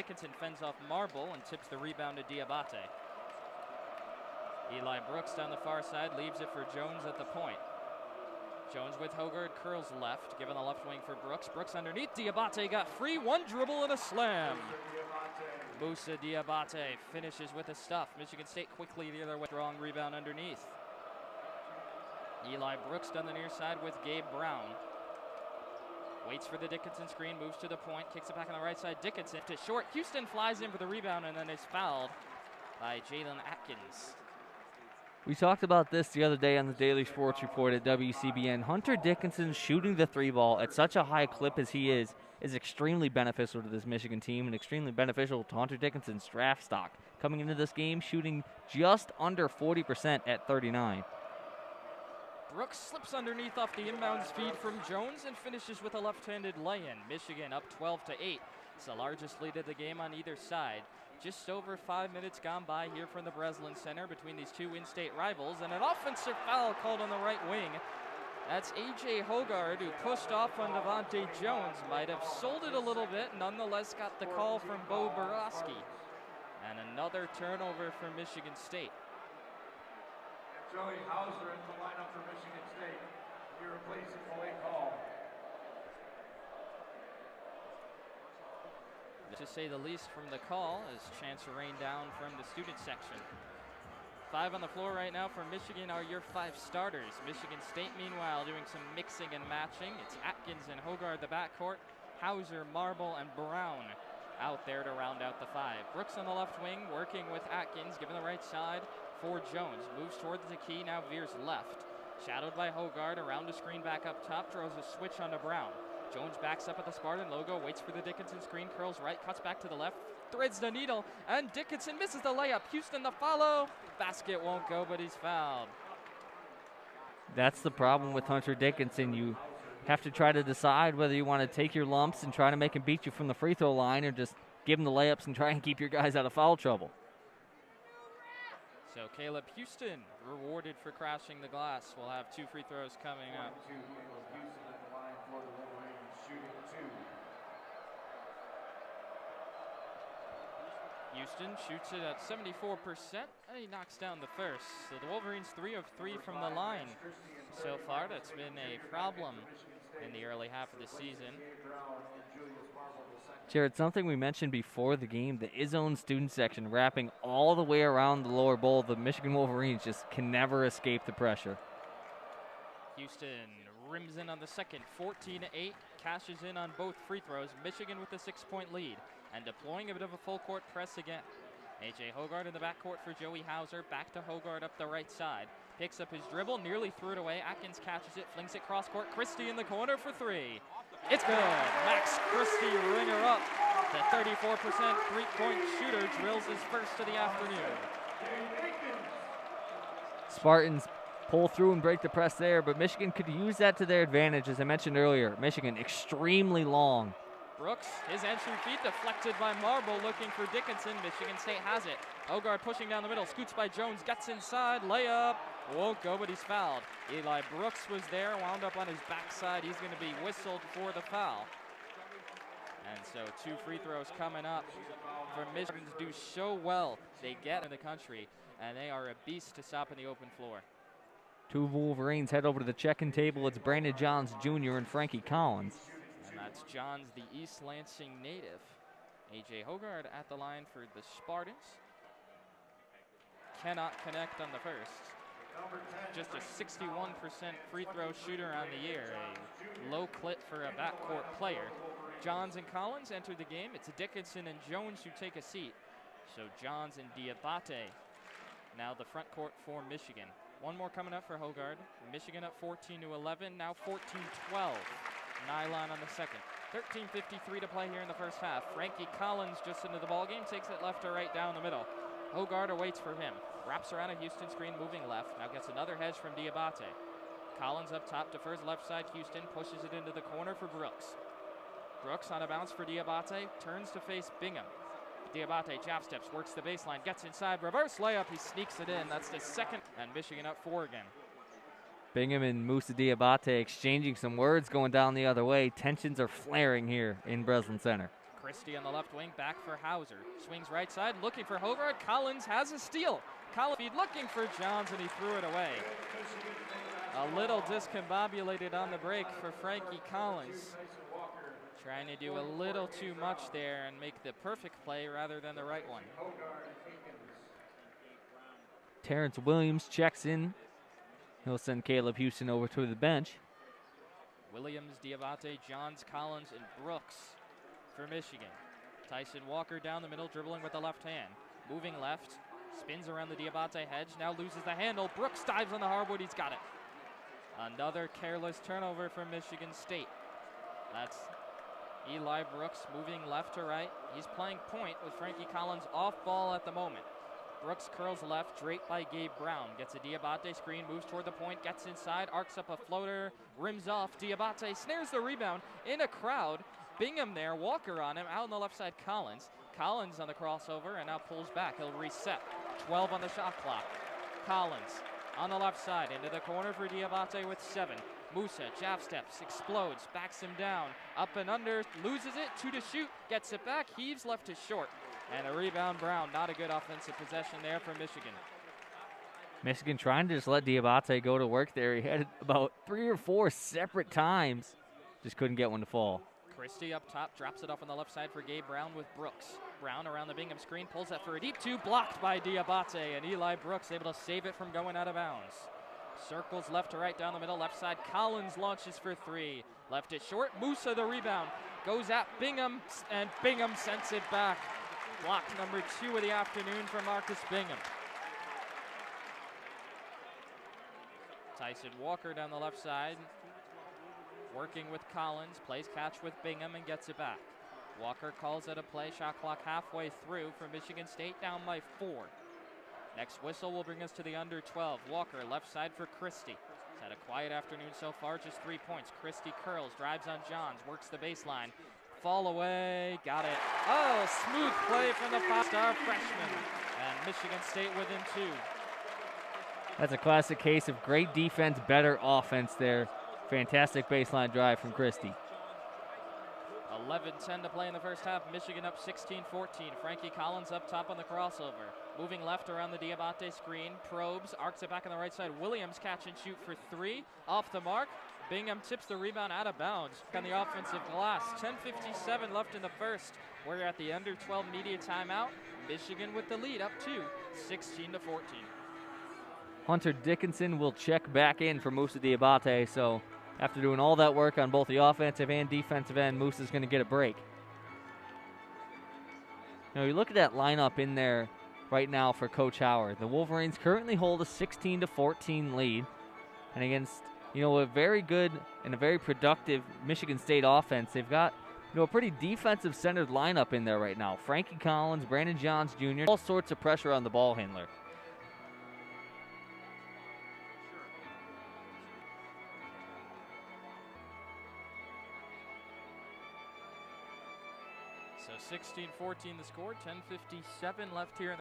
Dickinson fends off Marble and tips the rebound to Diabate. Eli Brooks down the far side, leaves it for Jones at the point. Jones with Hogard, curls left, given the left wing for Brooks. Brooks underneath, Diabate got free, one dribble and a slam. Musa Diabate finishes with the stuff. Michigan State quickly the other way, strong rebound underneath. Eli Brooks down the near side with Gabe Brown. Waits for the Dickinson screen, moves to the point, kicks it back on the right side. Dickinson to short. Houston flies in for the rebound and then is fouled by Jalen Atkins. We talked about this the other day on the Daily Sports Report at WCBN. Hunter Dickinson shooting the three ball at such a high clip as he is extremely beneficial to this Michigan team and extremely beneficial to Hunter Dickinson's draft stock. Coming into this game, shooting just under 40% at 39. Brooks slips underneath off the inbounds feed from Jones and finishes with a left-handed lay-in. Michigan up 12-8. It's the largest lead of the game on either side. Just over 5 minutes gone by here from the Breslin Center between these two in-state rivals, and an offensive foul called on the right wing. That's A.J. Hogard, who pushed off on Devontae Jones. Might have sold it a little bit, nonetheless got the call from Bo Borowski. And another turnover for Michigan State. Joey Hauser in the lineup for Michigan State. He replaces the late call. To say the least from the call, as chance to rain down from the student section. 5 on the floor right now for Michigan are your 5 starters. Michigan State, meanwhile, doing some mixing and matching. It's Atkins and Hogard the backcourt, Hauser, Marble, and Brown out there to round out the 5. Brooks on the left wing, working with Atkins, given the right side for Jones. Moves towards the key, now veers left. Shadowed by Hogard, around the screen back up top, throws a switch onto Brown. Jones backs up at the Spartan logo, waits for the Dickinson screen, curls right, cuts back to the left, threads the needle, and Dickinson misses the layup. Houston the follow. Basket won't go, but he's fouled. That's the problem with Hunter Dickinson. You have to try to decide whether you want to take your lumps and try to make him beat you from the free throw line or just give him the layups and try and keep your guys out of foul trouble. So Caleb Houston, rewarded for crashing the glass, will have 2 free throws coming up. Houston shoots it at 74%, and he knocks down the first. So the Wolverines 3 of 3 from the line so far. That's been a problem in the early half of the season. Jared, something we mentioned before the game, the Izzone student section wrapping all the way around the lower bowl. The Michigan Wolverines just can never escape the pressure. Houston rims in on the second, 14-8, cashes in on both free throws. Michigan with a 6-point lead and deploying a bit of a full court press again. A.J. Hogard in the backcourt for Joey Hauser, back to Hogard up the right side. Picks up his dribble, nearly threw it away. Atkins catches it, flings it cross court. Christie in the corner for 3. It's good. Max Christie, ringer up. The 34% three-point shooter drills his first of the afternoon. Spartans pull through and break the press there, but Michigan could use that to their advantage. As I mentioned earlier, Michigan extremely long. Brooks, his entry feed deflected by Marble, looking for Dickinson. Michigan State has it. Hogard pushing down the middle, scoots by Jones, gets inside, layup. Won't go, but he's fouled. Eli Brooks was there, wound up on his backside. He's going to be whistled for the foul. And so 2 free throws coming up for Michigan to do so well. They get in the country, and they are a beast to stop in the open floor. 2 Wolverines head over to the check-in table. It's Brandon Johns Jr. and Frankie Collins. And that's Johns, the East Lansing native. A.J. Hogard at the line for the Spartans. Cannot connect on the first. Just a 61% free throw shooter on the year. A low clip for a backcourt player. Johns and Collins enter the game. It's Dickinson and Jones who take a seat. So Johns and Diabate now the front court for Michigan. 1 more coming up for Hogard. Michigan up 14-11, now 14-12. Nylon on the second. 13:53 to play here in the first half. Frankie Collins just into the ballgame, takes it left to right down the middle. Hogard awaits for him. Wraps around a Houston screen, moving left. Now gets another hedge from Diabate. Collins up top, defers left side. Houston pushes it into the corner for Brooks. Brooks on a bounce for Diabate, turns to face Bingham. Diabate jab steps, works the baseline, gets inside, reverse layup, he sneaks it in. That's the second, and Michigan up 4 again. Bingham and Musa Diabate exchanging some words going down the other way. Tensions are flaring here in Breslin Center. Christie on the left wing, back for Hauser. Swings right side, looking for Hogard. Collins has a steal. Collins looking for Johns, and he threw it away. A little discombobulated on the break for Frankie Collins. Trying to do a little too much there and make the perfect play rather than the right one. Terrence Williams checks in. He'll send Caleb Houston over to the bench. Williams, Diabate, Johns, Collins, and Brooks for Michigan. Tyson Walker down the middle, dribbling with the left hand. Moving left, spins around the Diabate hedge, now loses the handle. Brooks dives on the hardwood, he's got it. Another careless turnover from Michigan State. That's Eli Brooks moving left to right. He's playing point with Frankie Collins off ball at the moment. Brooks curls left, draped by Gabe Brown. Gets a Diabate screen, moves toward the point, gets inside, arcs up a floater, rims off. Diabate snares the rebound in a crowd. Bingham there, Walker on him, out on the left side, Collins. Collins on the crossover and now pulls back. He'll reset. 12 on the shot clock. Collins on the left side, into the corner for Diabate with 7. Musa, jab steps, explodes, backs him down, up and under, loses it, 2 to shoot, gets it back, heaves left to short. And a rebound, Brown. Not a good offensive possession there for Michigan. Michigan trying to just let Diabate go to work there. He had it about 3 or 4 separate times. Just couldn't get one to fall. Christie up top, drops it off on the left side for Gabe Brown with Brooks. Brown around the Bingham screen, pulls that for a deep 2, blocked by Diabate, and Eli Brooks able to save it from going out of bounds. Circles left to right down the middle, left side, Collins launches for 3. Left it short, Musa the rebound, goes at Bingham, and Bingham sends it back. Block number 2 of the afternoon for Marcus Bingham. Tyson Walker down the left side, working with Collins, plays catch with Bingham and gets it back. Walker calls it a play, shot clock halfway through for Michigan State, down by 4. Next whistle will bring us to the under 12. Walker left side for Christie. He's had a quiet afternoon so far, just 3 points. Christie curls, drives on Johns, works the baseline. Fall away, got it. Oh, smooth play from the 5-star freshman. And Michigan State within 2. That's a classic case of great defense, better offense there. Fantastic baseline drive from Christie. 11:10 to play in the first half. Michigan up 16-14. Frankie Collins up top on the crossover. Moving left around the Diabate screen. Probes, arcs it back on the right side. Williams catch and shoot for 3. Off the mark. Bingham tips the rebound out of bounds on the offensive glass. 10:57 left in the first. We're at the under 12 media timeout. Michigan with the lead up to 16-14. Hunter Dickinson will check back in for Musa Diabate, so after doing all that work on both the offensive and defensive end, Musa's going to get a break. Now, you look at that lineup in there right now for Coach Howard. The Wolverines currently hold a 16-14 lead, and against a very good and a very productive Michigan State offense, they've got a pretty defensive-centered lineup in there right now. Frankie Collins, Brandon Johns Jr., all sorts of pressure on the ball handler. So 16-14 the score, 10:57 left here in the